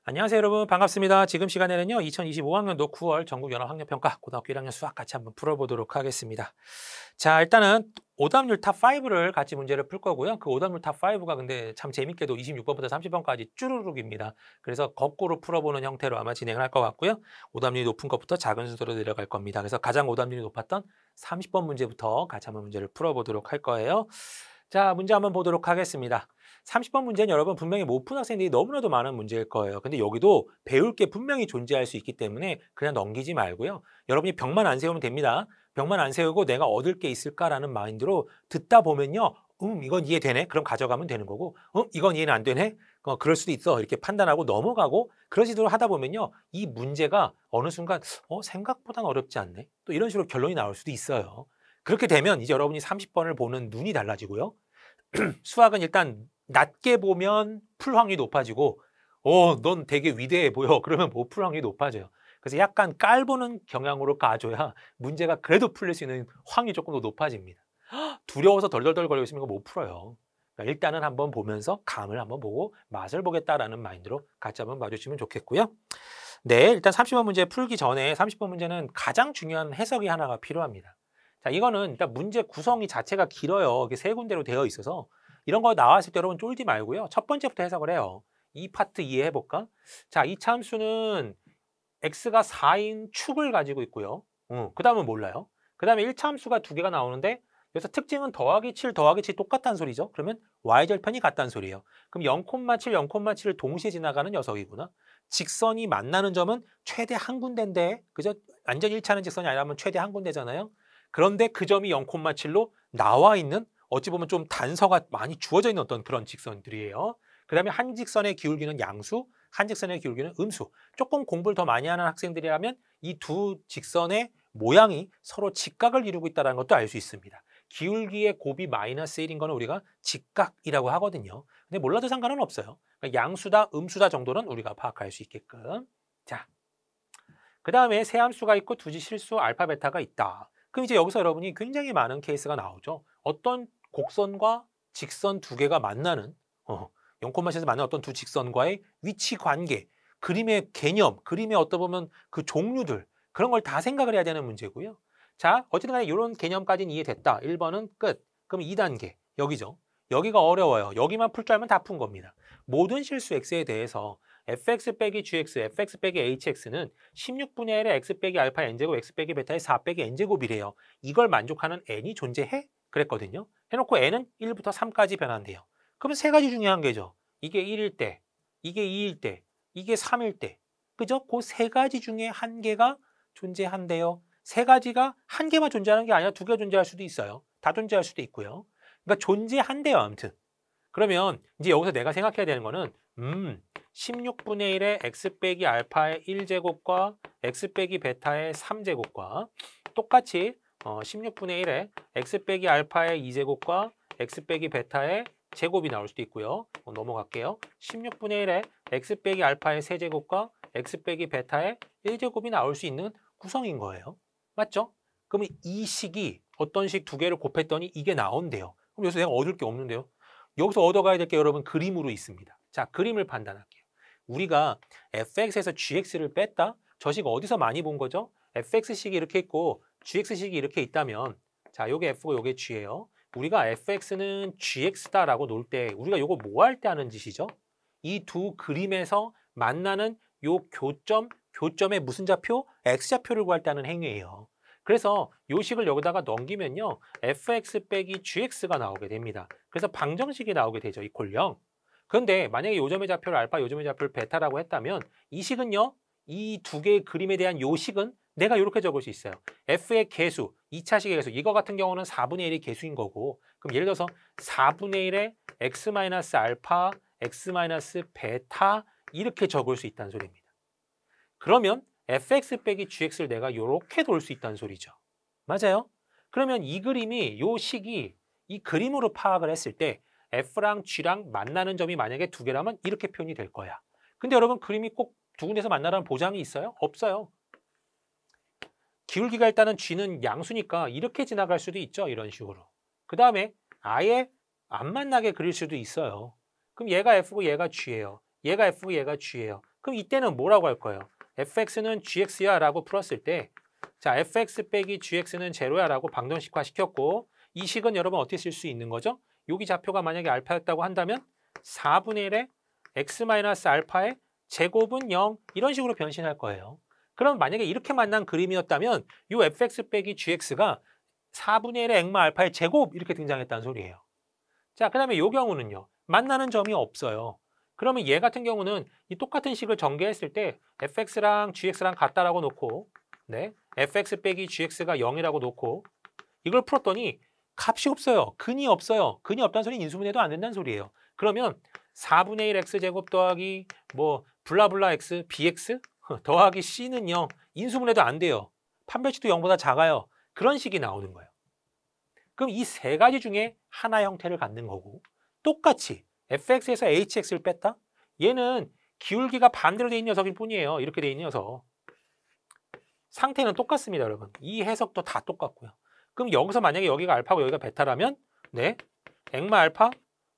안녕하세요 여러분 반갑습니다. 지금 시간에는요 2025학년도 9월 전국연합학력평가 고등학교 1학년 수학 같이 한번 풀어보도록 하겠습니다. 자 일단은 오답률 탑5를 같이 문제를 풀 거고요. 그 오답률 탑5가 근데 참 재밌게도 26번부터 30번까지 쭈루룩입니다. 그래서 거꾸로 풀어보는 형태로 아마 진행을 할 것 같고요. 오답률이 높은 것부터 작은 순서로 내려갈 겁니다. 그래서 가장 오답률이 높았던 30번 문제부터 같이 한번 문제를 풀어보도록 할 거예요. 자 문제 한번 보도록 하겠습니다. 30번 문제는 여러분 분명히 못 푼 학생들이 너무나도 많은 문제일 거예요. 근데 여기도 배울 게 분명히 존재할 수 있기 때문에 그냥 넘기지 말고요. 여러분이 벽만 안 세우면 됩니다. 벽만 안 세우고 내가 얻을 게 있을까라는 마인드로 듣다 보면요. 이건 이해되네? 그럼 가져가면 되는 거고 이건 이해는 안 되네? 그럴 수도 있어. 이렇게 판단하고 넘어가고 그러시도록 하다 보면요. 이 문제가 어느 순간 생각보단 어렵지 않네? 또 이런 식으로 결론이 나올 수도 있어요. 그렇게 되면 이제 여러분이 30번을 보는 눈이 달라지고요. 수학은 일단 낮게 보면 풀 확률이 높아지고 넌 되게 위대해 보여. 그러면 못 풀 확률이 높아져요. 그래서 약간 깔보는 경향으로 가줘야 문제가 그래도 풀릴 수 있는 확률이 조금 더 높아집니다. 두려워서 덜덜덜 거리고 있으면 이거 못 풀어요. 그러니까 일단은 한번 보면서 감을 한번 보고 맛을 보겠다라는 마인드로 같이 한번 봐주시면 좋겠고요. 네, 일단 30번 문제 풀기 전에 30번 문제는 가장 중요한 해석이 하나가 필요합니다. 자, 이거는 일단 문제 구성이 자체가 길어요. 이게 세 군데로 되어 있어서 이런 거 나왔을 때 여러분 쫄지 말고요. 첫 번째부터 해석을 해요. 이 파트 이해해 볼까? 자, 이 참수는 x가 4인 축을 가지고 있고요. 그 다음은 몰라요. 그 다음에 1차함수가 두 개가 나오는데 여기서 특징은 더하기 7, 더하기 7 똑같다는 소리죠. 그러면 y절편이 같다는 소리예요. 그럼 0,7, 0,7을 동시에 지나가는 녀석이구나. 직선이 만나는 점은 최대 한 군데인데 그죠? 완전 일치하는 직선이 아니라면 최대 한 군데잖아요. 그런데 그 점이 0,7로 나와 있는 어찌 보면 좀 단서가 많이 주어져 있는 어떤 그런 직선들이에요. 그 다음에 한 직선의 기울기는 양수, 한 직선의 기울기는 음수. 조금 공부를 더 많이 하는 학생들이라면 이 두 직선의 모양이 서로 직각을 이루고 있다는 것도 알 수 있습니다. 기울기의 곱이 마이너스 1인 거는 우리가 직각이라고 하거든요. 근데 몰라도 상관은 없어요. 그러니까 양수다, 음수다 정도는 우리가 파악할 수 있게끔. 자, 그 다음에 세함수가 있고 두지 실수 알파 베타가 있다. 그럼 이제 여기서 여러분이 굉장히 많은 케이스가 나오죠. 어떤 곡선과 직선 두 개가 만나는 0,7에서 만나는 어떤 두 직선과의 위치 관계, 그림의 개념, 그림의 어떤 보면 그 종류들 그런 걸 다 생각을 해야 되는 문제고요. 자, 어쨌든 간에 이런 개념까지는 이해됐다. 1번은 끝. 그럼 2단계 여기죠. 여기가 어려워요. 여기만 풀 줄 알면 다 푼 겁니다. 모든 실수 x에 대해서 fx 빼기 gx, fx 빼기 hx는 16분의 1의 x 빼기 알파 n제곱, x 빼기 베타의 4 빼기 n제곱이래요. 이걸 만족하는 n이 존재해? 그랬거든요. 해놓고 n은 1부터 3까지 변한대요. 그러면 세 가지 중에 한 개죠. 이게 1일 때, 이게 2일 때, 이게 3일 때. 그죠? 그 세 가지 중에 한 개가 존재한대요. 세 가지가 한 개만 존재하는 게 아니라 두 개가 존재할 수도 있어요. 다 존재할 수도 있고요. 그러니까 존재한대요, 아무튼. 그러면 이제 여기서 내가 생각해야 되는 거는 16분의 1의 x 빼기 알파의 1제곱과 x 빼기 베타의 3제곱과 똑같이 16분의 1의 x 빼기 알파의 2제곱과 x 빼기 베타의 제곱이 나올 수도 있고요. 넘어갈게요. 16분의 1의 x 빼기 알파의 3제곱과 x 빼기 베타의 1제곱이 나올 수 있는 구성인 거예요. 맞죠? 그러면 이 식이 어떤 식 두 개를 곱했더니 이게 나온대요. 그럼 여기서 내가 얻을 게 없는데요. 여기서 얻어가야 될 게 여러분 그림으로 있습니다. 자, 그림을 판단할게요. 우리가 fx에서 gx를 뺐다? 저 식 어디서 많이 본 거죠? fx식이 이렇게 있고 gx식이 이렇게 있다면 자, 요게 f고 요게 g예요. 우리가 fx는 gx다라고 놓을 때 우리가 요거 뭐 할 때 하는 짓이죠? 이 두 그림에서 만나는 요 교점의 무슨 좌표? x좌표를 구할 때 하는 행위예요. 그래서 요 식을 여기다가 넘기면요. fx 빼기 gx가 나오게 됩니다. 그래서 방정식이 나오게 되죠. 이퀄 0. 그런데 만약에 요점의 좌표를 알파, 요점의 좌표를 베타라고 했다면 이 식은요. 이 두 개의 그림에 대한 요 식은 내가 이렇게 적을 수 있어요. f의 개수, 2차식의 개수. 이거 같은 경우는 4분의 1이 개수인 거고 그럼 예를 들어서 4분의 1의 x-알파, x-베타 이렇게 적을 수 있다는 소리입니다. 그러면 fx 빼기 gx를 내가 이렇게 돌 수 있다는 소리죠. 맞아요? 그러면 이 그림이 요 식이 이 그림으로 파악을 했을 때 f랑 g랑 만나는 점이 만약에 두 개라면 이렇게 표현이 될 거야. 근데 여러분 그림이 꼭 두 군데서 만나라는 보장이 있어요? 없어요. 기울기가 일단은 g는 양수니까 이렇게 지나갈 수도 있죠. 이런 식으로. 그 다음에 아예 안 만나게 그릴 수도 있어요. 그럼 얘가 f고 얘가 g예요. 얘가 f고 얘가 g예요. 그럼 이때는 뭐라고 할 거예요? fx는 gx야 라고 풀었을 때 자, fx 빼기 gx는 제로야 라고 방정식화 시켰고 이 식은 여러분 어떻게 쓸 수 있는 거죠? 여기 좌표가 만약에 알파였다고 한다면 4분의 1의 x-알파의 제곱은 0 이런 식으로 변신할 거예요. 그럼 만약에 이렇게 만난 그림이었다면 이 fx 빼기 gx가 4분의 1의 액마-알파의 제곱 이렇게 등장했다는 소리예요. 자, 그 다음에 이 경우는요. 만나는 점이 없어요. 그러면 얘 같은 경우는 이 똑같은 식을 전개했을 때 fx랑 gx랑 같다라고 놓고 네, fx 빼기 gx가 0이라고 놓고 이걸 풀었더니 값이 없어요. 근이 없어요. 근이 없다는 소리는 인수분해도 안 된다는 소리예요. 그러면 4분의 1 x제곱 더하기 뭐 블라블라 x bx 더하기 c는 0 인수분해도 안 돼요. 판별식도 0보다 작아요. 그런 식이 나오는 거예요. 그럼 이 세 가지 중에 하나 형태를 갖는 거고 똑같이 fx에서 hx를 뺐다? 얘는 기울기가 반대로 돼 있는 녀석일 뿐이에요. 이렇게 돼 있는 녀석. 상태는 똑같습니다, 여러분. 이 해석도 다 똑같고요. 그럼 여기서 만약에 여기가 알파고 여기가 베타라면 네, 액마 알파,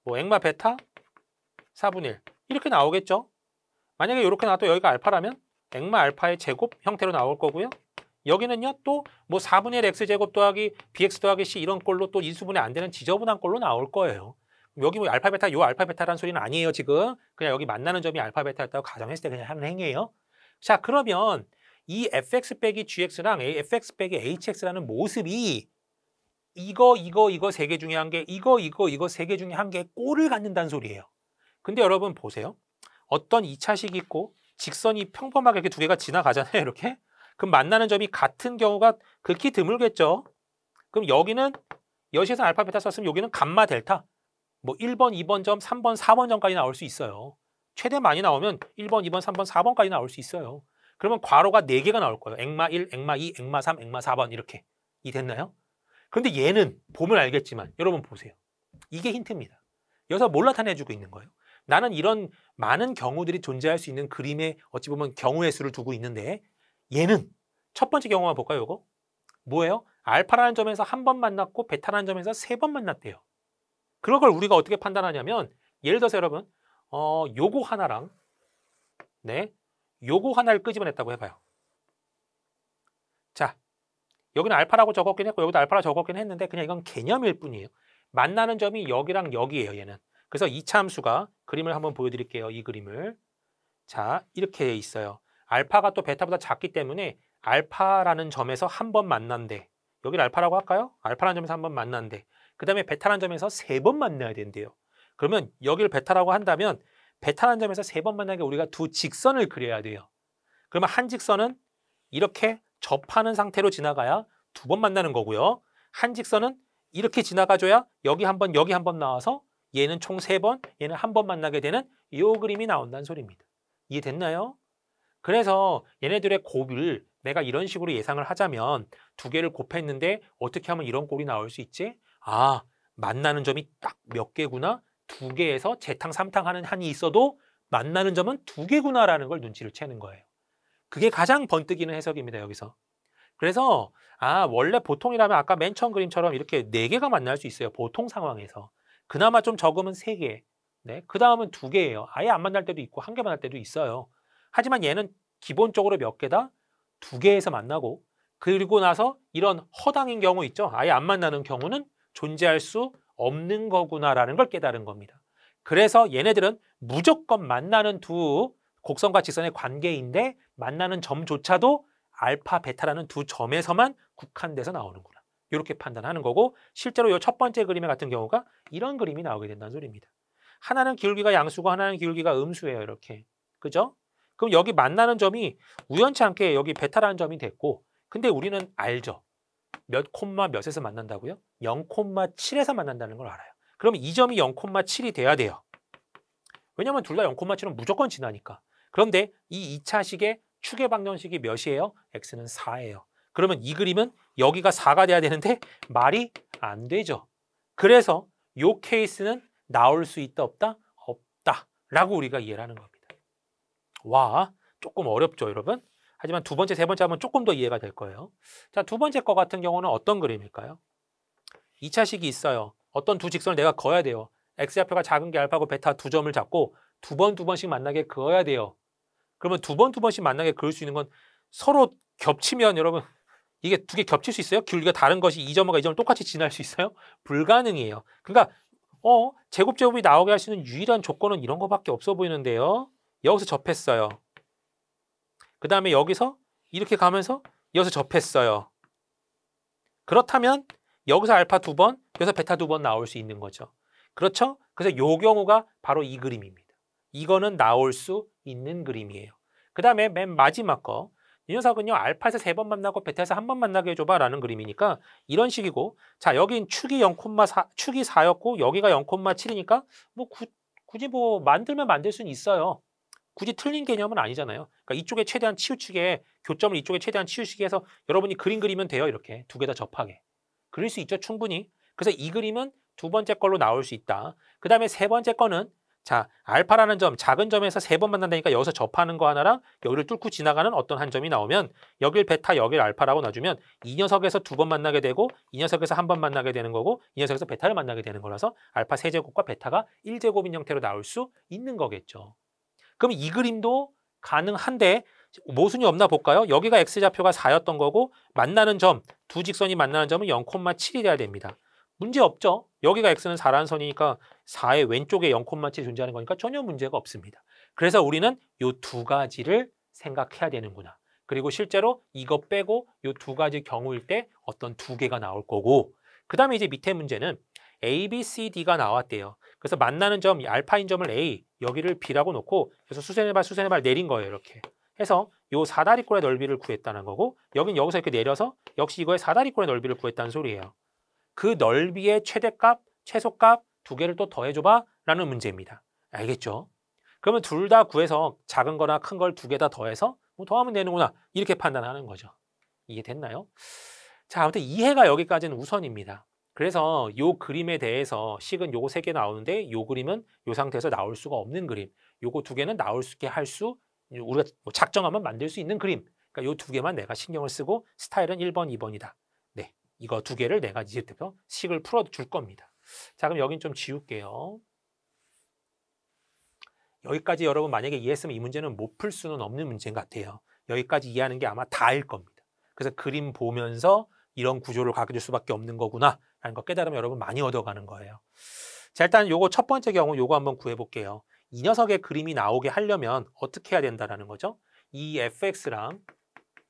뭐 액마 베타 4분의 1 이렇게 나오겠죠? 만약에 이렇게 나와도 여기가 알파라면 액마 알파의 제곱 형태로 나올 거고요. 여기는요 또 뭐 4분의 1 x제곱 더하기 bx 더하기 c 이런 꼴로 또 인수분해 안 되는 지저분한 꼴로 나올 거예요. 여기 뭐 알파 베타 요 알파 베타라는 소리는 아니에요 지금. 그냥 여기 만나는 점이 알파 베타였다고 가정했을 때 그냥 하는 행위예요. 자, 그러면 이 fx 빼기 gx랑 fx 빼기 hx라는 모습이 이거 세 개 중에 한 개, 이거 세 개 중에 한 개의 꼴을 갖는다는 소리예요. 근데 여러분 보세요. 어떤 2차식이 있고 직선이 평범하게 이렇게 두 개가 지나가잖아요. 이렇게. 그럼 만나는 점이 같은 경우가 극히 드물겠죠. 그럼 여기는 여시에서 알파 베타 썼으면 여기는 감마 델타. 뭐 1번, 2번 점, 3번, 4번 점까지 나올 수 있어요. 최대 많이 나오면 1번, 2번, 3번, 4번까지 나올 수 있어요. 그러면 괄호가 4개가 나올 거예요. 액마 1, 액마 2, 액마 3, 액마 4번 이렇게. 이 됐나요? 그런데 얘는 보면 알겠지만 여러분 보세요. 이게 힌트입니다. 여기서 뭘 나타내주고 있는 거예요? 나는 이런 많은 경우들이 존재할 수 있는 그림에 어찌 보면 경우의 수를 두고 있는데 얘는 첫 번째 경우만 볼까요? 이거 뭐예요? 알파라는 점에서 한 번 만났고 베타라는 점에서 3번 만났대요. 그런 걸 우리가 어떻게 판단하냐면 예를 들어서 여러분 요거 하나랑 네, 요거 하나를 끄집어냈다고 해봐요. 자, 여기는 알파라고 적었긴 했고 여기도 알파라고 적었긴 했는데 그냥 이건 개념일 뿐이에요. 만나는 점이 여기랑 여기예요. 얘는. 그래서 이 참수가 그림을 한번 보여드릴게요. 이 그림을. 자, 이렇게 돼 있어요. 알파가 또 베타보다 작기 때문에 알파라는 점에서 한 번 만난대. 여기를 알파라고 할까요? 알파라는 점에서 한 번 만난대. 그 다음에 베타라는 점에서 3번 만나야 된대요. 그러면 여기를 베타라고 한다면 베타라는 점에서 3번 만나게 우리가 두 직선을 그려야 돼요. 그러면 한 직선은 이렇게 접하는 상태로 지나가야 2번 만나는 거고요. 한 직선은 이렇게 지나가줘야 여기 한 번, 여기 한 번 나와서 얘는 총 3번, 얘는 한 번 만나게 되는 이 그림이 나온다는 소리입니다. 이해됐나요? 그래서 얘네들의 곱을 내가 이런 식으로 예상을 하자면 두 개를 곱했는데 어떻게 하면 이런 꼴이 나올 수 있지? 아, 만나는 점이 딱 몇 개구나? 2개에서 재탕, 3탕 하는 한이 있어도 만나는 점은 2개구나라는 걸 눈치를 채는 거예요. 그게 가장 번뜩이는 해석입니다, 여기서. 그래서 원래 보통이라면 아까 맨 처음 그림처럼 이렇게 4개가 만날 수 있어요. 보통 상황에서. 그나마 좀 적으면 3개. 네, 그 다음은 2개예요. 아예 안 만날 때도 있고 1개 만날 때도 있어요. 하지만 얘는 기본적으로 몇 개다? 2개에서 만나고 그리고 나서 이런 허당인 경우 있죠. 아예 안 만나는 경우는 존재할 수 없는 거구나라는 걸 깨달은 겁니다. 그래서 얘네들은 무조건 만나는 두 곡선과 직선의 관계인데 만나는 점조차도 알파, 베타라는 두 점에서만 국한돼서 나오는구나. 이렇게 판단하는 거고 실제로 이 첫 번째 그림의 같은 경우가 이런 그림이 나오게 된다는 소리입니다. 하나는 기울기가 양수고 하나는 기울기가 음수예요. 이렇게. 그죠? 그럼 여기 만나는 점이 우연치 않게 여기 베타라는 점이 됐고 근데 우리는 알죠. 몇 콤마 몇에서 만난다고요? 0,7에서 만난다는 걸 알아요. 그럼 이 점이 0,7이 돼야 돼요. 왜냐면 둘 다 0,7은 무조건 지나니까. 그런데 이 2차식의 축의 방정식이 몇이에요? x는 4예요. 그러면 이 그림은 여기가 4가 돼야 되는데 말이 안 되죠. 그래서 이 케이스는 나올 수 있다 없다? 없다 라고 우리가 이해를 하는 겁니다. 와, 조금 어렵죠 여러분? 하지만 두 번째, 세 번째 하면 조금 더 이해가 될 거예요. 자, 두 번째 거 같은 경우는 어떤 그림일까요? 2차식이 있어요. 어떤 두 직선을 내가 그어야 돼요. x좌표가 작은 게 알파고 베타 두 점을 잡고 두 번씩 만나게 그어야 돼요. 그러면 두 번씩 만나게 그을 수 있는 건 서로 겹치면 여러분 이게 두 개 겹칠 수 있어요? 기울기가 다른 것이 이 점과 이 점을 똑같이 지날 수 있어요? 불가능이에요. 그러니까 제곱제곱이 나오게 할 수 있는 유일한 조건은 이런 거밖에 없어 보이는데요. 여기서 접했어요. 그 다음에 여기서 이렇게 가면서 여기서 접했어요. 그렇다면 여기서 알파 2번, 여기서 베타 2번 나올 수 있는 거죠. 그렇죠? 그래서 요 경우가 바로 이 그림입니다. 이거는 나올 수 있는 그림이에요. 그 다음에 맨 마지막 거. 이 녀석은요. 알파에서 3번 만나고 베타에서 1번 만나게 해줘봐 라는 그림이니까 이런 식이고, 자 여긴 축이 0,4, 축이 4였고 여기가 0,7이니까 뭐 굳이 뭐 만들면 만들 수는 있어요. 굳이 틀린 개념은 아니잖아요. 그러니까 이쪽에 최대한 치우치게, 교점을 이쪽에 최대한 치우치게 해서 여러분이 그림 그리면 돼요. 이렇게 두 개 다 접하게. 그릴 수 있죠. 충분히. 그래서 이 그림은 두 번째 걸로 나올 수 있다. 그 다음에 세 번째 거는 자 알파라는 점, 작은 점에서 3번 만난다니까 여기서 접하는 거 하나랑 여기를 뚫고 지나가는 어떤 한 점이 나오면 여길 베타, 여길 알파라고 놔주면 이 녀석에서 2번 만나게 되고 이 녀석에서 1번 만나게 되는 거고 이 녀석에서 베타를 만나게 되는 거라서 알파 세제곱과 베타가 1제곱인 형태로 나올 수 있는 거겠죠. 그럼 이 그림도 가능한데 모순이 없나 볼까요? 여기가 x좌표가 4였던 거고 만나는 점, 두 직선이 만나는 점은 0,7이 돼야 됩니다. 문제 없죠? 여기가 x는 4라는 선이니까 4의 왼쪽에 0,7이 존재하는 거니까 전혀 문제가 없습니다. 그래서 우리는 이 두 가지를 생각해야 되는구나. 그리고 실제로 이거 빼고 이 두 가지 경우일 때 어떤 두 개가 나올 거고, 그 다음에 이제 밑에 문제는 A, B, C, D가 나왔대요. 그래서 만나는 점, 알파인 점을 A, 여기를 B라고 놓고 그래서 수세네 발 내린 거예요. 이렇게 해서 요 사다리꼴의 넓이를 구했다는 거고, 여긴 여기서 이렇게 내려서 역시 이거의 사다리꼴의 넓이를 구했다는 소리예요. 그 넓이의 최대값, 최소값 두 개를 또 더해줘봐 라는 문제입니다. 알겠죠? 그러면 둘 다 구해서 작은 거나 큰 걸 두 개 다 더해서 뭐 더하면 되는구나 이렇게 판단하는 거죠. 이해됐나요? 자, 아무튼 이해가 여기까지는 우선입니다. 그래서 요 그림에 대해서 식은 요거 3개 나오는데 요 그림은 요 상태에서 나올 수가 없는 그림, 요거 2개는 나올 수 있게 할 수, 우리가 뭐 작정하면 만들 수 있는 그림, 그러니까 요 2개만 내가 신경을 쓰고 스타일은 1번, 2번이다. 네, 이거 2개를 내가 이제부터 식을 풀어줄 겁니다. 자, 그럼 여긴 좀 지울게요. 여기까지 여러분 만약에 이해했으면 이 문제는 못 풀 수는 없는 문제인 것 같아요. 여기까지 이해하는 게 아마 다일 겁니다. 그래서 그림 보면서 이런 구조를 가져줄 수밖에 없는 거구나 라는 거 깨달으면 여러분 많이 얻어가는 거예요. 자, 일단 요거 첫 번째 경우 요거 한번 구해볼게요. 이 녀석의 그림이 나오게 하려면 어떻게 해야 된다라는 거죠? 이 fx랑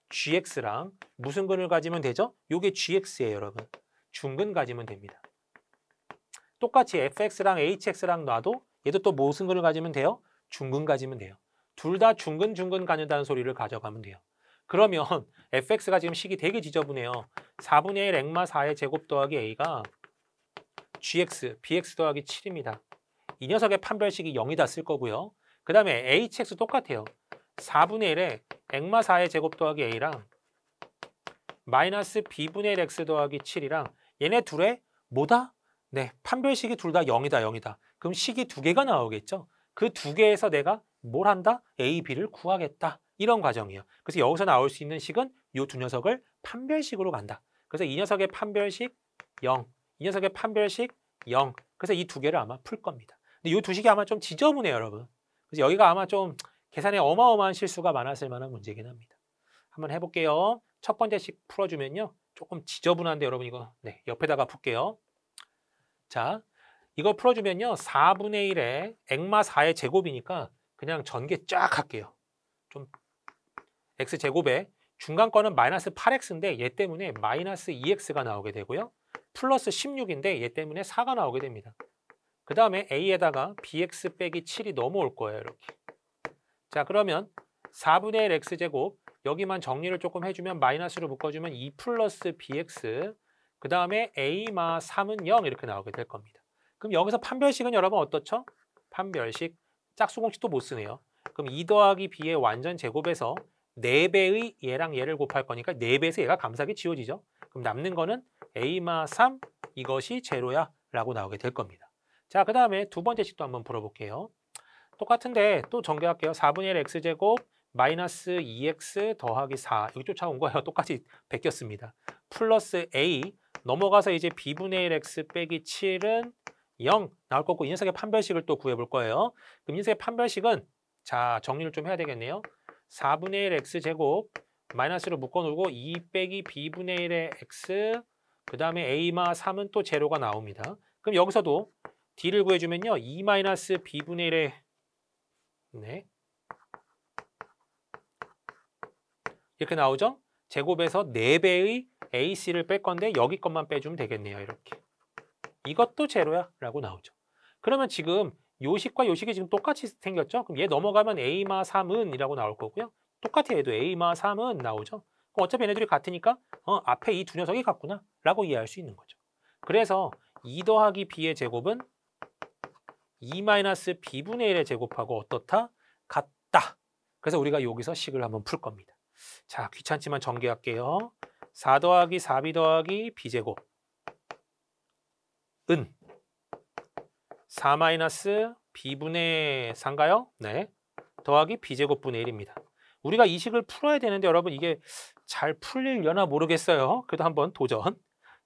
gx랑 무슨 근을 가지면 되죠? 요게 gx예요, 여러분. 중근 가지면 됩니다. 똑같이 fx랑 hx랑 놔도 얘도 또 무슨 근을 가지면 돼요? 중근 가지면 돼요. 둘 다 중근 가진다는 소리를 가져가면 돼요. 그러면 fx가 지금 식이 되게 지저분해요. 4분의 1 액마 4의 제곱 더하기 a가 gx, bx 더하기 7입니다. 이 녀석의 판별식이 0이다 쓸 거고요. 그 다음에 hx 똑같아요. 4분의 1에 액마 4의 제곱 더하기 a랑 마이너스 b분의 1 x 더하기 7이랑 얘네 둘의 뭐다? 네, 판별식이 둘 다 0이다. 그럼 식이 두 개가 나오겠죠? 그 두 개에서 내가 뭘 한다? a, b를 구하겠다. 이런 과정이에요. 그래서 여기서 나올 수 있는 식은 이 두 녀석을 판별식으로 간다. 그래서 이 녀석의 판별식 0, 이 녀석의 판별식 0. 그래서 이 두 개를 아마 풀 겁니다. 근데 이 두 식이 아마 좀 지저분해요, 여러분. 그래서 여기가 아마 좀 계산에 어마어마한 실수가 많았을 만한 문제긴 합니다. 한번 해볼게요. 첫 번째 식 풀어주면요. 조금 지저분한데 여러분 이거 네, 옆에다가 풀게요. 자, 이거 풀어주면요. 4분의 1에 액마 4의 제곱이니까 그냥 전개 쫙 할게요. 좀 x제곱에 중간 거는 마이너스 8x인데 얘 때문에 마이너스 2x가 나오게 되고요. 플러스 16인데 얘 때문에 4가 나오게 됩니다. 그 다음에 a에다가 bx 빼기 7이 넘어올 거예요. 이렇게. 자, 그러면 4분의 1 x제곱 여기만 정리를 조금 해주면 마이너스로 묶어주면 2 플러스 bx 그 다음에 a마 3은 0 이렇게 나오게 될 겁니다. 그럼 여기서 판별식은 여러분 어떻죠? 판별식 짝수공식도 못 쓰네요. 그럼 2 더하기 b의 완전 제곱에서 4배의 얘랑 얘를 곱할 거니까 4배에서 얘가 감사하게 지워지죠. 그럼 남는 거는 a마 3 이것이 제로야 라고 나오게 될 겁니다. 자, 그 다음에 두 번째 식도 한번 풀어볼게요. 똑같은데 또 전개할게요. 4분의 1 x제곱 마이너스 2x 더하기 4 여기 쫓아온 거예요. 똑같이 베꼈습니다. 플러스 a 넘어가서 이제 b분의 1 x 빼기 7은 0 나올 거고 이 녀석의 판별식을 또 구해볼 거예요. 그럼 이 녀석의 판별식은 자 정리를 좀 해야 되겠네요. 4분의 1 x제곱 마이너스로 묶어놓고 2 빼기 b분의 1의 x 그 다음에 a마 3은 또 제로가 나옵니다. 그럼 여기서도 d를 구해주면요. 2 마이너스 b분의 1의 네. 이렇게 나오죠? 제곱에서 4배의 ac를 뺄 건데 여기 것만 빼주면 되겠네요. 이렇게. 이것도 제로야 라고 나오죠. 그러면 지금 요식과 요식이 지금 똑같이 생겼죠? 그럼 얘 넘어가면 a마 3은 이라고 나올 거고요. 똑같이 해도 a마 3은 나오죠. 그럼 어차피 얘네들이 같으니까 앞에 이 두 녀석이 같구나 라고 이해할 수 있는 거죠. 그래서 2 더하기 b의 제곱은 2 마이너스 b분의 1의 제곱하고 어떻다? 같다. 그래서 우리가 여기서 식을 한번 풀 겁니다. 자, 귀찮지만 전개할게요. 4 더하기 4b 더하기 b제곱 은 4 마이너스 b분의 4인가요? 네. 더하기 b제곱분의 1입니다. 우리가 이 식을 풀어야 되는데 여러분 이게 잘 풀리려나 모르겠어요. 그래도 한번 도전.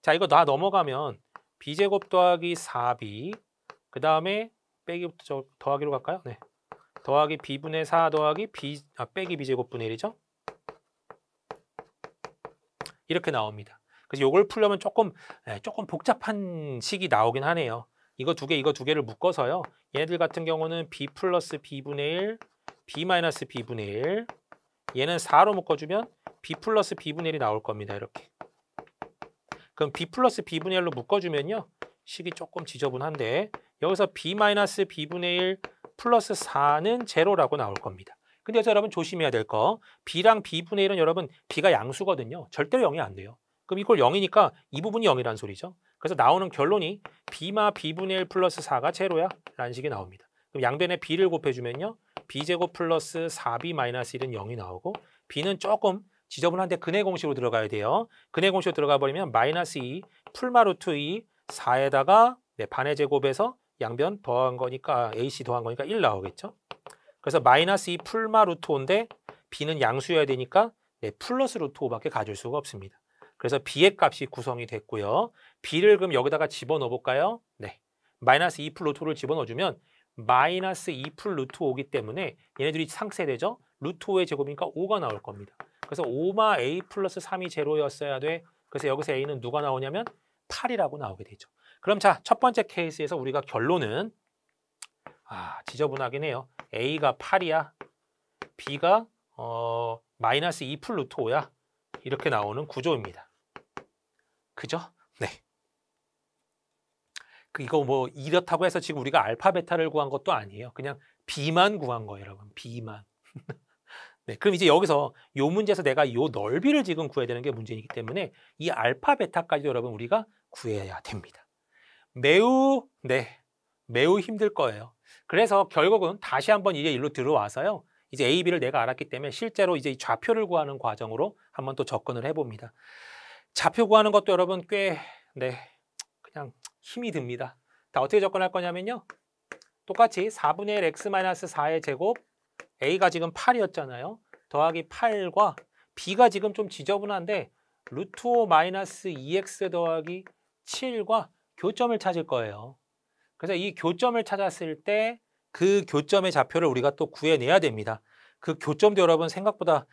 자, 이거 다 넘어가면 b제곱 더하기 4b 그 다음에 빼기부터 더하기로 갈까요? 네. 더하기 b분의 4 더하기 빼기 b제곱분의 1이죠. 이렇게 나옵니다. 그래서 이걸 풀려면 조금 복잡한 식이 나오긴 하네요. 이거 두 개를 묶어서요. 얘네들 같은 경우는 b 플러스 b분의 1, b 마이너스 b분의 1. 얘는 4로 묶어주면 b 플러스 b분의 1이 나올 겁니다. 이렇게. 그럼 b 플러스 b분의 1로 묶어주면요. 식이 조금 지저분한데 여기서 b 마이너스 b분의 1 플러스 4는 제로라고 나올 겁니다. 근데 여기서 여러분 조심해야 될 거 b랑 b분의 1은 여러분 b가 양수거든요. 절대로 0이 안 돼요. 그럼 이걸 0이니까 이 부분이 0이란 소리죠. 그래서 나오는 결론이 b마 b분의 1 플러스 4가 제로야 라는 식이 나옵니다. 그럼 양변에 b를 곱해주면요. b제곱 플러스 4b 마이너스 1은 0이 나오고 b는 조금 지저분한데 근해 공식으로 들어가야 돼요. 근해 공식으로 들어가 버리면 마이너스 2 풀마 루트 2 4에다가 반의 제곱에서 양변 더한 거니까 ac 더한 거니까 1 나오겠죠. 그래서 마이너스 2 풀마 루트 5인데 b는 양수여야 되니까 플러스 루트 5밖에 가질 수가 없습니다. 그래서 b의 값이 구성이 됐고요. b를 그럼 여기다가 집어넣어 볼까요? 네. 마이너스 2 풀 루트 5를 집어넣어주면 마이너스 2 풀 루트 5이기 때문에 얘네들이 상쇄되죠? 루트 5의 제곱이니까 5가 나올 겁니다. 그래서 5마 a 플러스 3이 제로였어야 돼. 그래서 여기서 a는 누가 나오냐면 8이라고 나오게 되죠. 그럼 자, 첫 번째 케이스에서 우리가 결론은 지저분하긴 해요. a가 8이야. b가 마이너스 2 풀 루트 5야. 이렇게 나오는 구조입니다. 그죠? 네. 이거 뭐 이렇다고 해서 지금 우리가 알파 베타를 구한 것도 아니에요. 그냥 b만 구한 거예요, 여러분. b만. 네, 그럼 이제 여기서 이 문제에서 내가 이 넓이를 지금 구해야 되는 게 문제이기 때문에 이 알파 베타까지도 여러분 우리가 구해야 됩니다. 매우 힘들 거예요. 그래서 결국은 다시 한번 이제 일로 들어와서요. 이제 A, B를 내가 알았기 때문에 실제로 이제 이 좌표를 구하는 과정으로 한번 또 접근을 해봅니다. 좌표 구하는 것도 여러분 꽤 그냥 힘이 듭니다. 다 어떻게 접근할 거냐면요. 똑같이 4분의 1 x-4의 제곱 A가 지금 8이었잖아요. 더하기 8과 B가 지금 좀 지저분한데 루트 5 마이너스 2x 더하기 7과 교점을 찾을 거예요. 그래서 이 교점을 찾았을 때 그 교점의 좌표를 우리가 또 구해내야 됩니다. 그 교점도 여러분 생각보다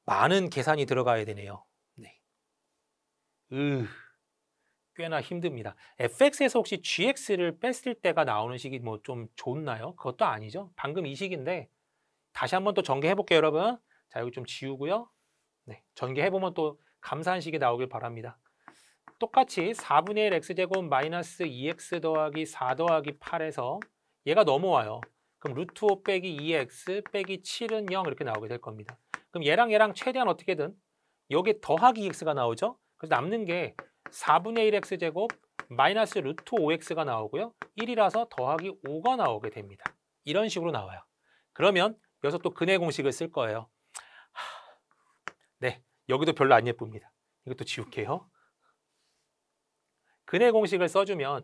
많은 계산이 들어가야 되네요. 네. 꽤나 힘듭니다. fx에서 혹시 gx를 뺐을 때가 나오는 식이 뭐 좀 좋나요? 그것도 아니죠. 방금 이 식인데 다시 한번 또 전개해 볼게요, 여러분. 자, 여기 좀 지우고요. 네, 전개해 보면 또 감사한 식이 나오길 바랍니다. 똑같이 4분의 1 x제곱 마이너스 2x 더하기 4 더하기 8에서 얘가 넘어와요. 그럼 루트 5 빼기 2x 빼기 7은 0 이렇게 나오게 될 겁니다. 그럼 얘랑 최대한 어떻게든 여기 더하기 x가 나오죠. 그래서 남는 게 4분의 1 x제곱 마이너스 루트 5x가 나오고요. 1이라서 더하기 5가 나오게 됩니다. 이런 식으로 나와요. 그러면 여기서 또 근해 공식을 쓸 거예요. 네, 여기도 별로 안 예쁩니다. 이것도 지울게요. 근해 공식을 써주면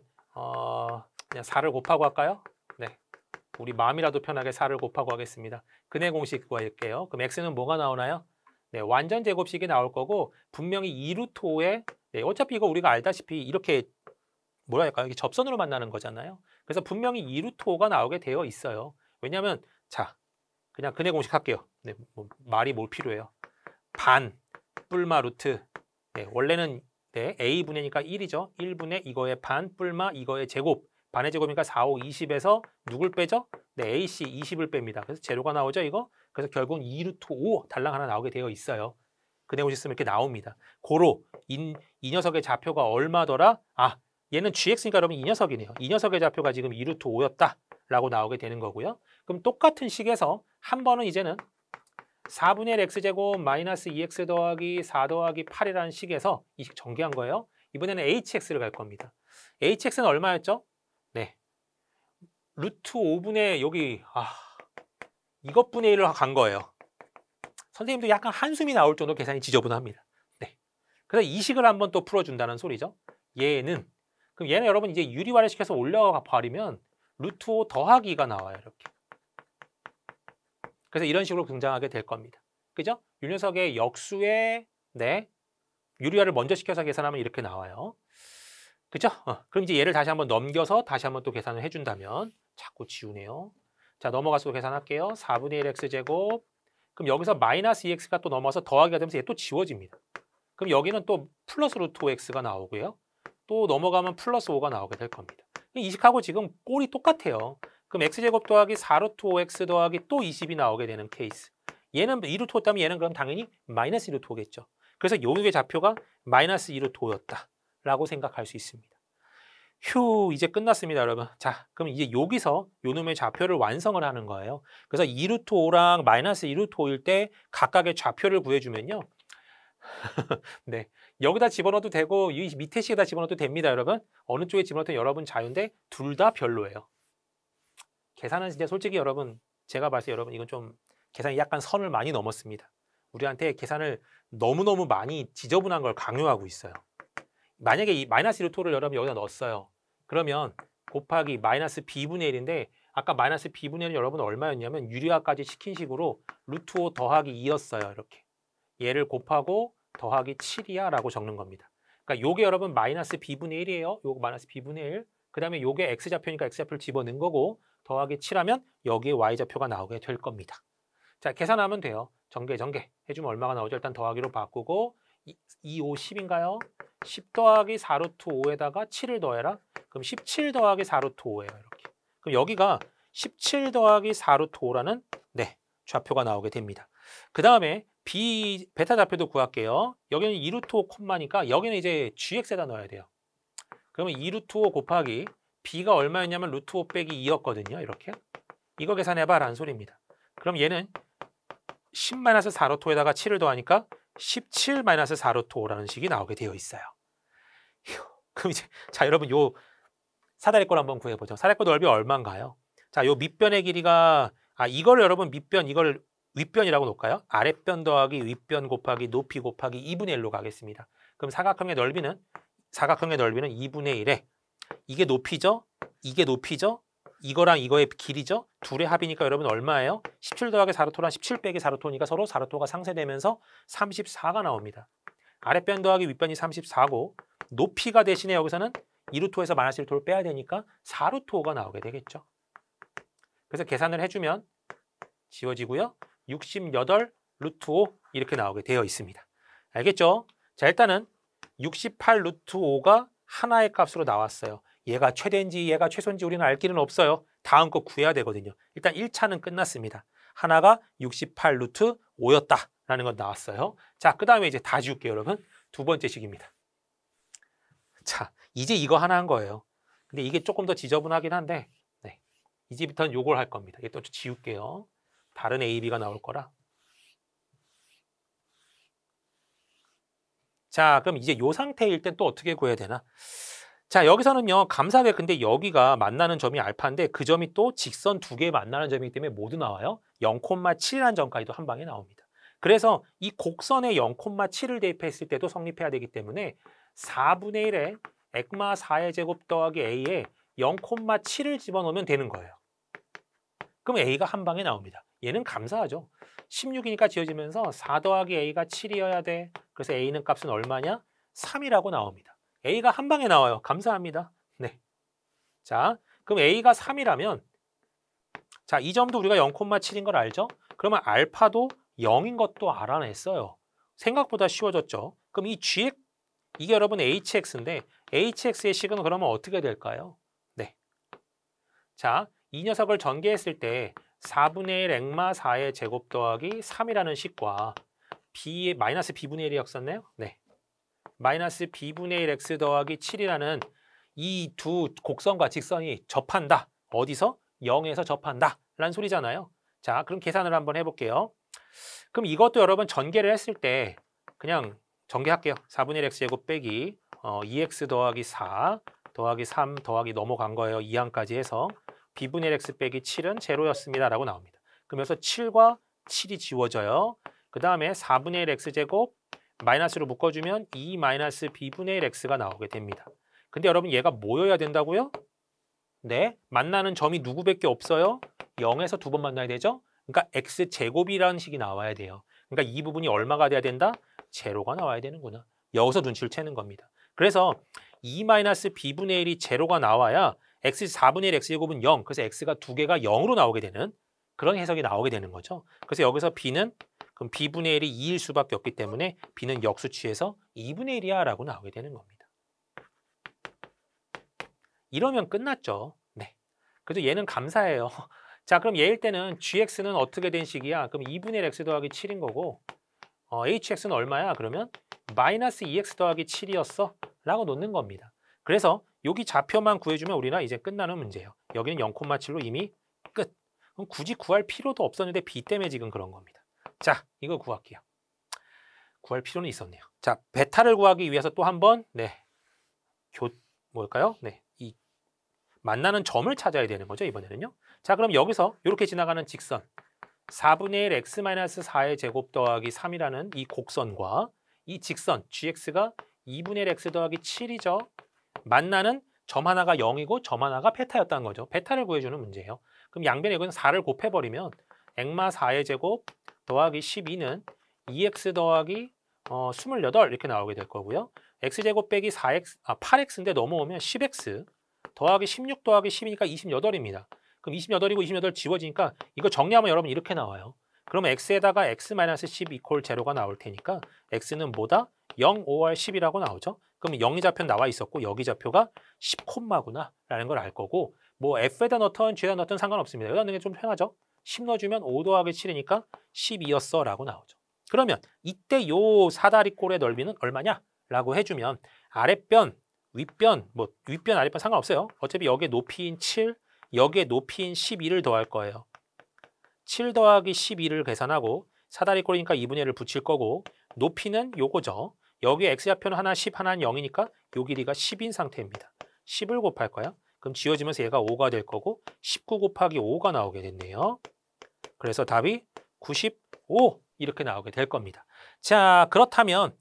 그냥 4를 곱하고 할까요? 네, 우리 마음이라도 편하게 4를 곱하고 하겠습니다. 근해 공식 구할게요. 그럼 x는 뭐가 나오나요? 네, 완전 제곱식이 나올 거고 분명히 2루트 5에 어차피 이거 우리가 알다시피 이렇게 뭐라 할까요? 이게 접선으로 만나는 거잖아요. 그래서 분명히 2루트 5가 나오게 되어 있어요. 왜냐하면 자, 그냥 근해 공식 할게요. 네, 뭐 말이 뭘 필요해요. 반 뿔마 루트. 네, 원래는 네, a분의니까 1이죠. 1분의 이거의 반 뿔마 이거의 제곱. 반의 제곱이니까 4, 5, 20에서 누굴 빼죠? 네, AC 20을 뺍니다. 그래서 제로가 나오죠, 이거? 그래서 결국은 2루트 5 달랑 하나 나오게 되어 있어요. 근해 공식 쓰면 이렇게 나옵니다. 고로 이 녀석의 좌표가 얼마더라? 아, 얘는 gx니까 여러분 이 녀석이네요. 이 녀석의 좌표가 지금 2루트 5였다 라고 나오게 되는 거고요. 그럼 똑같은 식에서 한 번은 이제는 4분의 1 x제곱 마이너스 2x 더하기 4 더하기 8이라는 식에서 이 식 전개한 거예요. 이번에는 hx를 갈 겁니다. hx는 얼마였죠? 네, 루트 5분의 여기 이것분의 1을 간 거예요. 선생님도 약간 한숨이 나올 정도로 계산이 지저분합니다. 네, 그래서 이 식을 한번 또 풀어준다는 소리죠. 그럼 얘는 여러분 이제 유리화를 시켜서 올려가 버리면 루트 5 더하기가 나와요. 이렇게. 그래서 이런 식으로 등장하게 될 겁니다. 그죠? 이 녀석의 역수의 네, 유리화를 먼저 시켜서 계산하면 이렇게 나와요. 그죠? 그럼 이제 얘를 다시 한번 넘겨서 다시 한번 또 계산을 해준다면 자꾸 지우네요. 자, 넘어가서 계산할게요. 4분의 1 x제곱. 그럼 여기서 마이너스 2x가 또 넘어서 더하기가 되면서 얘 또 지워집니다. 그럼 여기는 또 플러스 루트 5x가 나오고요. 또 넘어가면 플러스 5가 나오게 될 겁니다. 이 식하고 지금 꼴이 똑같아요. 그럼 x제곱 더하기 4루트 5x 더하기 또 20이 나오게 되는 케이스. 얘는 2루트 5 따면 얘는 그럼 당연히 마이너스 2루트 5겠죠. 그래서 요게 좌표가 마이너스 2루트 5였다 라고 생각할 수 있습니다. 휴, 이제 끝났습니다, 여러분. 자, 그럼 이제 여기서 요 놈의 좌표를 완성을 하는 거예요. 그래서 2루트 5랑 마이너스 2루트 5일 때 각각의 좌표를 구해주면요. 네, 여기다 집어넣어도 되고 이 밑에 식에다 집어넣어도 됩니다, 여러분. 어느 쪽에 집어넣든 여러분 자유인데 둘 다 별로예요. 계산은 진짜 솔직히 여러분 제가 봤을 때 여러분 이건 좀 계산이 약간 선을 많이 넘었습니다. 우리한테 계산을 너무너무 많이 지저분한 걸 강요하고 있어요. 만약에 이 마이너스 1루트를 여러분 여기다 넣었어요. 그러면 곱하기 마이너스 b분의 1인데 아까 마이너스 b분의 1은 여러분 얼마였냐면 유리화까지 시킨 식으로 루트 5 더하기 2였어요. 이렇게. 얘를 곱하고 더하기 7이야 라고 적는 겁니다. 그러니까 요게 여러분 마이너스 b분의 1이에요. 요거 마이너스 b분의 1. 그 다음에 요게 x좌표니까 x좌표를 집어넣은 거고 더하기 7하면 여기에 y좌표가 나오게 될 겁니다. 자, 계산하면 돼요. 전개 해주면 얼마가 나오죠? 일단 더하기로 바꾸고 2, 5, 10인가요? 10 더하기 4루트 5에다가 7을 더해라. 그럼 17 더하기 4루트 5예요. 이렇게. 그럼 여기가 17 더하기 4루트 5라는 네, 좌표가 나오게 됩니다. 그 다음에 베타 좌표도 구할게요. 여기는 2루트 5 콤마니까 여기는 이제 gx에다 넣어야 돼요. 그러면 2루트 5 곱하기 b가 얼마였냐면 루트 5 빼기 2였거든요. 이렇게. 이거 계산해봐 라는 소리입니다. 그럼 얘는 10-4루트 5에다가 7을 더하니까 17-4루트 5라는 식이 나오게 되어 있어요. 휴, 그럼 이제 자 여러분 요 사다리꼴 한번 구해보죠. 사다리꼴 넓이 얼마인가요? 자, 요 밑변의 길이가 이걸 여러분 밑변 이걸 윗변이라고 놓을까요? 아랫변 더하기 윗변 곱하기 높이 곱하기 2분의 1로 가겠습니다. 그럼 사각형의 넓이는 2분의 1에 이게 높이죠? 이게 높이죠? 이거랑 이거의 길이죠? 둘의 합이니까 여러분 얼마예요? 17 더하기 4루토랑 17 빼기 4루토니까 서로 4루토가 상쇄되면서 34가 나옵니다. 아랫변 더하기 윗변이 34고 높이가 대신에 여기서는 2루토에서 마이너스 1루토를 빼야 되니까 4루토가 나오게 되겠죠. 그래서 계산을 해주면 지워지고요. 68 루트 5 이렇게 나오게 되어 있습니다. 알겠죠? 자, 일단은 68 루트 5가 하나의 값으로 나왔어요. 얘가 최대인지 얘가 최소인지 우리는 알 길은 없어요. 다음 거 구해야 되거든요. 일단 1차는 끝났습니다. 하나가 68 루트 5였다라는 건 나왔어요. 자, 그 다음에 이제 다 지울게요, 여러분. 두 번째 식입니다. 자, 이제 이거 하나 한 거예요. 근데 이게 조금 더 지저분하긴 한데 네, 이제부터는 요걸 할 겁니다. 이게 또 지울게요. 다른 A, B가 나올 거라. 자, 그럼 이제 요 상태일 땐 또 어떻게 구해야 되나? 자, 여기서는요, 감사하게 근데 여기가 만나는 점이 알파인데 그 점이 또 직선 두 개 만나는 점이기 때문에 모두 나와요. 0,7이라는 점까지도 한 방에 나옵니다. 그래서 이 곡선에 0,7을 대입했을 때도 성립해야 되기 때문에 4분의 1에 액마 4의 제곱 더하기 A에 0,7을 집어넣으면 되는 거예요. 그럼 A가 한 방에 나옵니다. 얘는 감사하죠. 16이니까 지어지면서 4 더하기 A가 7이어야 돼. 그래서 A는 값은 얼마냐? 3이라고 나옵니다. A가 한 방에 나와요. 감사합니다. 네. 자, 그럼 A가 3이라면 자, 이 점도 우리가 0,7인 걸 알죠? 그러면 알파도 0인 것도 알아냈어요. 생각보다 쉬워졌죠. 그럼 이 gx, 이게 여러분 hx인데 hx의 식은 그러면 어떻게 될까요? 네. 자, 이 녀석을 전개했을 때 4분의 1 액마 4의 제곱 더하기 3이라는 식과 b, 마이너스 b분의 1이었었나요? 네. 마이너스 b분의 1 x 더하기 7이라는 이 두 곡선과 직선이 접한다. 어디서? 0에서 접한다. 라는 소리잖아요. 자, 그럼 계산을 한번 해볼게요. 그럼 이것도 여러분 전개를 했을 때 그냥 전개할게요. 4분의 1 x제곱 빼기 2x 더하기 4 더하기 3 더하기 넘어간 거예요. 2항까지 해서 b분의 1 x 빼기 7은 제로였습니다. 라고 나옵니다. 그러면서 7과 7이 지워져요. 그 다음에 4분의 1 x제곱 마이너스로 묶어주면 2 마이너스 b분의 1 x가 나오게 됩니다. 근데 여러분 얘가 뭐여야 된다고요? 네, 만나는 점이 누구밖에 없어요? 0에서 두 번 만나야 되죠? 그러니까 x제곱이라는 식이 나와야 돼요. 그러니까 이 부분이 얼마가 돼야 된다? 제로가 나와야 되는구나. 여기서 눈치를 채는 겁니다. 그래서 2 마이너스 b분의 1이 제로가 나와야 x 4분의 1 x제곱은 0. 그래서 x가 두 개가 0으로 나오게 되는 그런 해석이 나오게 되는 거죠. 그래서 여기서 b는 그럼 b분의 1이 2일 수밖에 없기 때문에 b는 역수치에서 2분의 1이야 라고 나오게 되는 겁니다. 이러면 끝났죠. 네. 그래서 얘는 감사해요. 자, 그럼 얘일 때는 gx는 어떻게 된 식이야? 그럼 2분의 1 x 더하기 7인 거고 hx는 얼마야? 그러면 마이너스 2x 더하기 7이었어? 라고 놓는 겁니다. 그래서 여기 좌표만 구해주면 우리나 이제 끝나는 문제예요. 여기는 0,7로 이미 끝. 그럼 굳이 구할 필요도 없었는데 b 때문에 지금 그런 겁니다. 자, 이거 구할게요. 구할 필요는 있었네요. 자, 베타를 구하기 위해서 또 한번 뭘까요? 네, 이 만나는 점을 찾아야 되는 거죠, 이번에는요. 자, 그럼 여기서 이렇게 지나가는 직선 4분의 1 x-4의 제곱 더하기 3이라는 이 곡선과 이 직선 gx가 2분의 1 x 더하기 7이죠. 만나는 점 하나가 0이고 점 하나가 베타였다는 거죠. 베타를 구해주는 문제예요. 그럼 양변에 여기는 4를 곱해버리면 액마 4의 제곱 더하기 12는 2x 더하기 28 이렇게 나오게 될 거고요. x제곱 빼기 8x인데 넘어오면 10x 더하기 16 더하기 10이니까 28입니다. 그럼 28이고 28 지워지니까 이거 정리하면 여러분 이렇게 나와요. 그러면 x에다가 x-10 이퀄 제로가 나올 테니까 x는 뭐다? 0, 5월 10이라고 나오죠. 그럼 0이 좌표 나와 있었고 여기 좌표가 10콤마구나 라는 걸 알 거고 뭐 f에다 넣든 g에다 넣든 상관없습니다. 여기다 넣는 게 좀 편하죠. 10 넣어주면 5 더하기 7이니까 12였어 라고 나오죠. 그러면 이때 요 사다리꼴의 넓이는 얼마냐? 라고 해주면 아랫변, 윗변, 뭐 윗변, 아랫변 상관없어요. 어차피 여기에 높이인 7, 여기에 높이인 12를 더할 거예요. 7 더하기 12를 계산하고 사다리꼴이니까 2분의 1을 붙일 거고 높이는 요거죠. 여기에 x좌표는 하나 10, 하나는 0이니까 요 길이가 10인 상태입니다. 10을 곱할 거야. 그럼 지워지면서 얘가 5가 될 거고 19 곱하기 5가 나오게 됐네요. 그래서 답이 95 이렇게 나오게 될 겁니다. 자, 그렇다면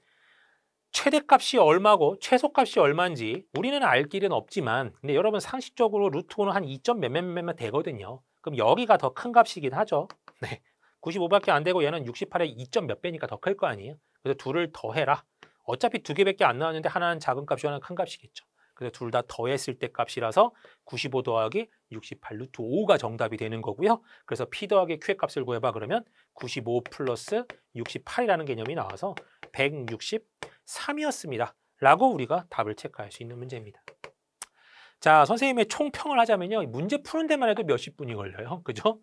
최대값이 얼마고 최소값이 얼마인지 우리는 알 길은 없지만 근데 여러분 상식적으로 루트고는 한 2점 몇몇몇몇 되거든요. 그럼 여기가 더 큰 값이긴 하죠. 네, 95밖에 안 되고 얘는 68에 2점 몇 배니까 더 클 거 아니에요. 그래서 둘을 더해라. 어차피 두 개밖에 안 나왔는데 하나는 작은 값이 하나는 큰 값이겠죠. 그래서 둘 다 더했을 때 값이라서 95 더하기 68 루트 5가 정답이 되는 거고요. 그래서 P 더하기 Q의 값을 구해봐 그러면 95 플러스 68이라는 개념이 나와서 163이었습니다. 라고 우리가 답을 체크할 수 있는 문제입니다. 자, 선생님의 총평을 하자면요. 문제 푸는 데만 해도 몇십 분이 걸려요. 그죠?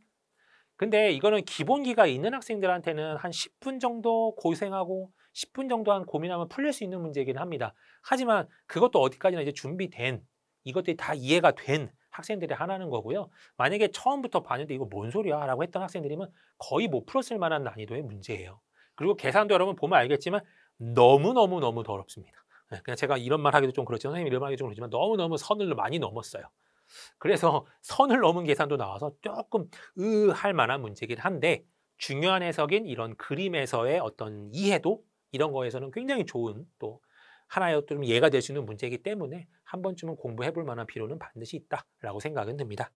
근데 이거는 기본기가 있는 학생들한테는 한 10분 정도 고생하고 10분 정도 한 고민하면 풀릴 수 있는 문제이긴 합니다. 하지만 그것도 어디까지나 이제 준비된 이것들이 다 이해가 된 학생들이 하나는 거고요. 만약에 처음부터 봤는데 이거 뭔 소리야 라고 했던 학생들이면 거의 못 풀었을 만한 난이도의 문제예요. 그리고 계산도 여러분 보면 알겠지만 너무너무 더럽습니다. 그냥 제가 이런 말 하기도 좀 그렇지만 선생님 이런 말 하기도 좀 그렇지만 너무너무 선을 많이 넘었어요. 그래서 선을 넘은 계산도 나와서 조금 할 만한 문제긴 한데 중요한 해석인 이런 그림에서의 어떤 이해도 이런 거에서는 굉장히 좋은 또 하나의 좀 예가 될 수 있는 문제이기 때문에 한 번쯤은 공부해 볼 만한 필요는 반드시 있다라고 생각은 듭니다.